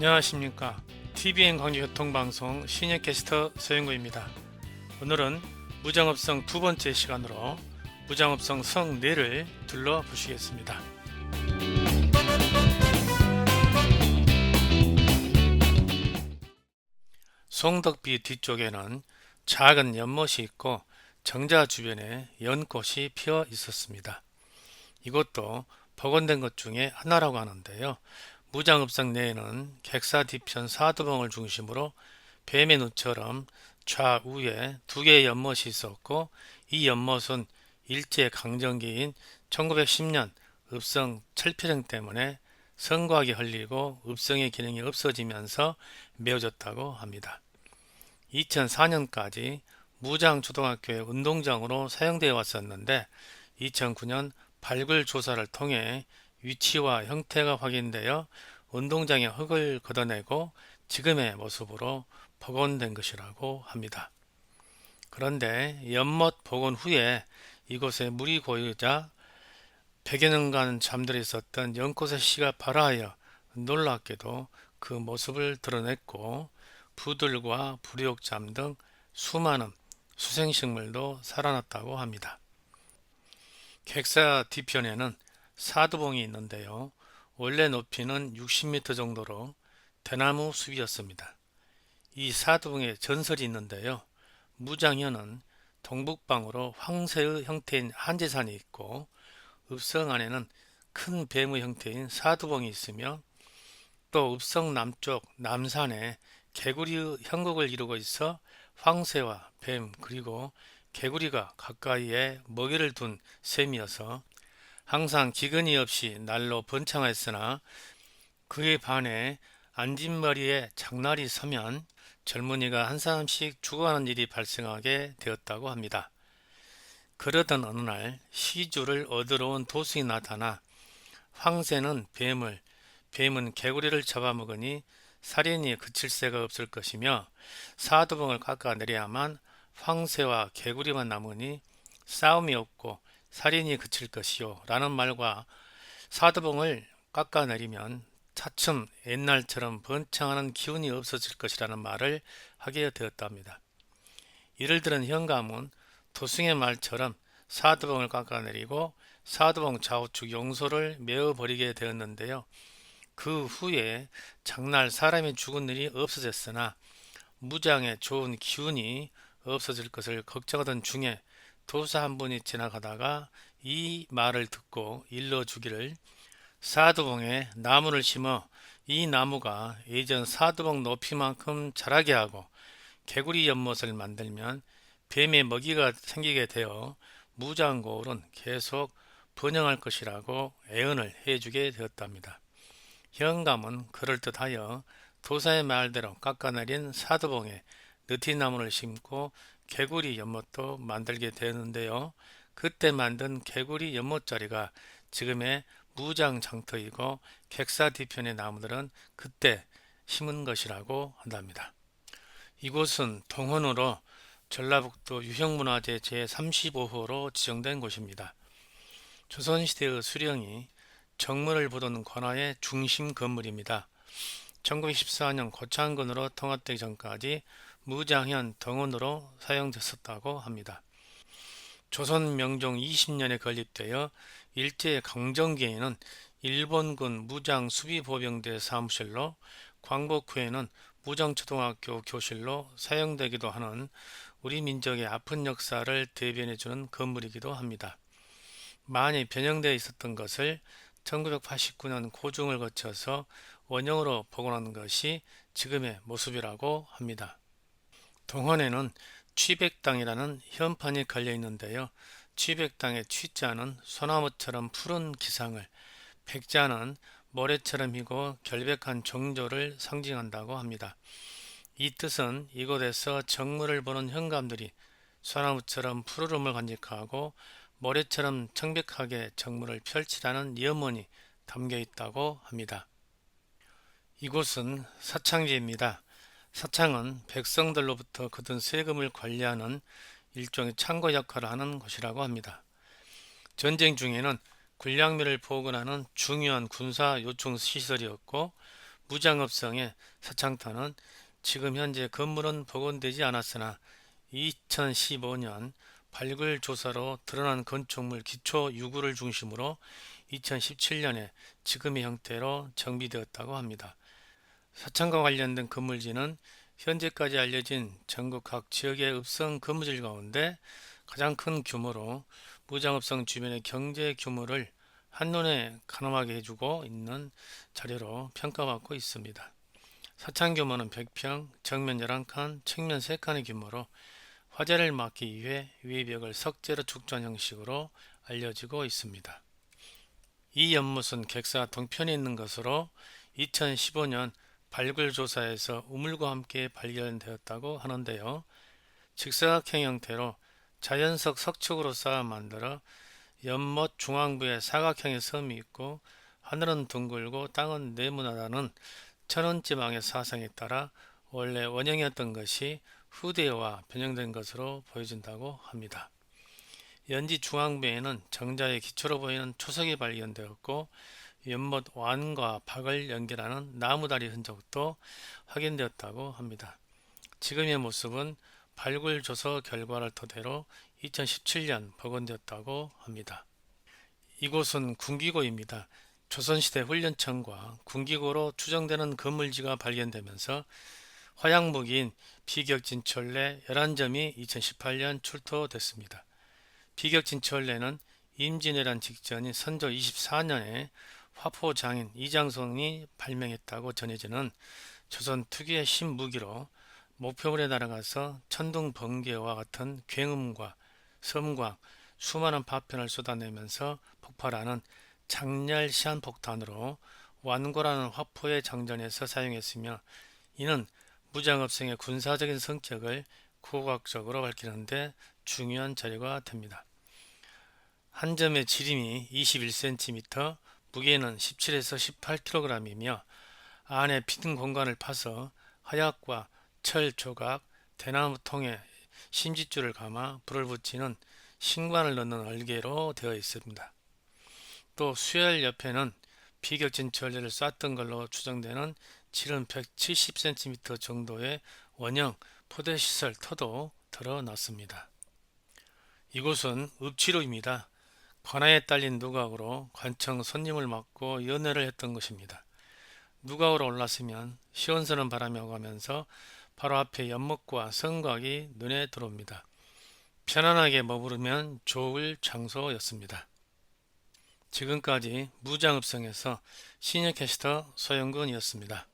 안녕하십니까. TVN 광주교통방송 시니어캐스터 서영구입니다. 오늘은 무장업성 두 번째 시간으로 무장업성 성 4를 둘러보시겠습니다. 송덕비 뒤쪽에는 작은 연못이 있고 정자 주변에 연꽃이 피어 있었습니다. 이것도 복원된 것 중에 하나라고 하는데요. 무장읍성 내에는 객사 뒤편 사두봉을 중심으로 뱀의 눈처럼 좌우에 두 개의 연못이 있었고, 이 연못은 일제강점기인 1910년 읍성 철폐정 때문에 성곽이 흘리고 읍성의 기능이 없어지면서 메어졌다고 합니다. 2004년까지 무장초등학교의 운동장으로 사용되어 왔었는데 2009년 발굴 조사를 통해 위치와 형태가 확인되어 운동장의 흙을 걷어내고 지금의 모습으로 복원된 것이라고 합니다. 그런데 연못 복원 후에 이곳에 물이 고이자 100여 년간 잠들어 있었던 연꽃의 씨가 발화하여 놀랍게도 그 모습을 드러냈고, 부들과 부리옥잠 등 수많은 수생식물도 살아났다고 합니다. 객사 뒤편에는 사두봉이 있는데요. 원래 높이는 60m 정도로 대나무 숲이었습니다. 이 사두봉에 전설이 있는데요. 무장현은 동북방으로 황새의 형태인 한제산이 있고, 읍성 안에는 큰 뱀의 형태인 사두봉이 있으며, 또 읍성 남쪽 남산에 개구리의 형국을 이루고 있어 황새와 뱀 그리고 개구리가 가까이에 먹이를 둔 셈이어서 항상 기근이 없이 날로 번창하였으나, 그에 반해 안진머리에 장날이 서면 젊은이가 한 사람씩 죽어가는 일이 발생하게 되었다고 합니다. 그러던 어느 날 시주를 얻으러 온 도승이 나타나 황새는 뱀을, 뱀은 개구리를 잡아먹으니 살인이 그칠 새가 없을 것이며 사두봉을 깎아내려야만 황새와 개구리만 남으니 싸움이 없고 살인이 그칠 것이요 라는 말과 사두봉을 깎아내리면 차츰 옛날처럼 번창하는 기운이 없어질 것이라는 말을 하게 되었답니다. 이를 들은 현감은 도승의 말처럼 사두봉을 깎아내리고 사두봉 좌우측 용소를 메어버리게 되었는데요. 그 후에 장날 사람이 죽은 일이 없어졌으나 무장에 좋은 기운이 없어질 것을 걱정하던 중에 도사 한 분이 지나가다가 이 말을 듣고 일러주기를, 사두봉에 나무를 심어 이 나무가 예전 사두봉 높이만큼 자라게 하고 개구리 연못을 만들면 뱀의 먹이가 생기게 되어 무장고을은 계속 번영할 것이라고 애언을 해주게 되었답니다. 현감은 그럴듯하여 도사의 말대로 깎아내린 사두봉에 느티나무를 심고 개구리 연못도 만들게 되었는데요. 그때 만든 개구리 연못자리가 지금의 무장장터이고 객사 뒤편의 나무들은 그때 심은 것이라고 한답니다. 이곳은 동헌으로 전라북도 유형문화재 제35호로 지정된 곳입니다. 조선시대의 수령이 정문을 보던 관아의 중심 건물입니다. 1914년 고창군으로 통합되기 전까지 무장현 동원으로 사용됐었다고 합니다. 조선 명종 20년에 건립되어 일제강점기에는 일본군 무장수비보병대 사무실로, 광복 후에는 무장초등학교 교실로 사용되기도 하는 우리 민족의 아픈 역사를 대변해주는 건물이기도 합니다. 많이 변형되어 있었던 것을 1989년 고증을 거쳐서 원형으로 복원한 것이 지금의 모습이라고 합니다. 동헌에는 취백당이라는 현판이 걸려 있는데요. 취백당의 취자는 소나무처럼 푸른 기상을, 백자는 모래처럼 희고 결백한 정조를 상징한다고 합니다. 이 뜻은 이곳에서 정물을 보는 현감들이 소나무처럼 푸르름을 간직하고 모래처럼 청백하게 정물을 펼치라는 염원이 담겨 있다고 합니다. 이곳은 사창지입니다. 사창은 백성들로부터 거둔 세금을 관리하는 일종의 창고 역할을 하는 곳이라고 합니다. 전쟁 중에는 군량미를 보관하는 중요한 군사 요충 시설이었고, 무장업성의 서창터는 지금 현재 건물은 복원되지 않았으나 2015년 발굴 조사로 드러난 건축물 기초 유구를 중심으로 2017년에 지금의 형태로 정비되었다고 합니다. 서창과 관련된 건물지는 현재까지 알려진 전국 각 지역의 읍성 건물질 가운데 가장 큰 규모로 무장읍성 주변의 경제 규모를 한눈에 가늠하게 해주고 있는 자료로 평가받고 있습니다. 사창 규모는 100평, 정면 11칸, 측면 3칸의 규모로 화재를 막기 위해 외벽을 석재로 축조한 형식으로 알려지고 있습니다. 이 연못은 객사 동편에 있는 것으로 2015년 발굴조사에서 우물과 함께 발견되었다고 하는데요. 직사각형 형태로 자연석 석축으로 쌓아 만들어 연못 중앙부에 사각형의 섬이 있고 하늘은 둥글고 땅은 네모나다는 천원지방의 사상에 따라 원래 원형이었던 것이 후대와 변형된 것으로 보여진다고 합니다. 연지 중앙부에는 정자의 기초로 보이는 초석이 발견되었고 연못 완과 박을 연결하는 나무다리 흔적도 확인되었다고 합니다. 지금의 모습은 발굴 조서 결과를 토대로 2017년 복원되었다고 합니다. 이곳은 군기고입니다. 조선시대 훈련청과 군기고로 추정되는 건물지가 발견되면서 화약무기인 비격진철래 11점이 2018년 출토됐습니다. 비격진철래는 임진왜란 직전인 선조 24년에 화포장인 이장성이 발명했다고 전해지는 조선 특유의 신무기로 목표물에 날아가서 천둥 번개와 같은 굉음과 섬광, 수많은 파편을 쏟아내면서 폭발하는 장렬 시한폭탄으로 완고라는 화포의 장전에서 사용했으며 이는 무장업성의 군사적인 성격을 고고학적으로 밝히는데 중요한 자료가 됩니다. 한 점의 지름이 21cm, 무게는 17에서 18kg이며 안에 빈 공간을 파서 화약과 철 조각, 대나무 통에 심지줄을 감아 불을 붙이는 신관을 넣는 얼개로 되어 있습니다. 또 수열 옆에는 비격진 철제를 쐈던 걸로 추정되는 지름 170cm 정도의 원형 포대시설 터도 드러났습니다. 이곳은 읍지로입니다. 관아에 딸린 누각으로 관청 손님을 맞고 연회를 했던 것입니다. 누각으로 올랐으면 시원스러운 바람이 오가면서 바로 앞에 연못과 성곽이 눈에 들어옵니다. 편안하게 머무르면 좋을 장소였습니다. 지금까지 무장읍성에서 시니어캐스터 소영근이었습니다.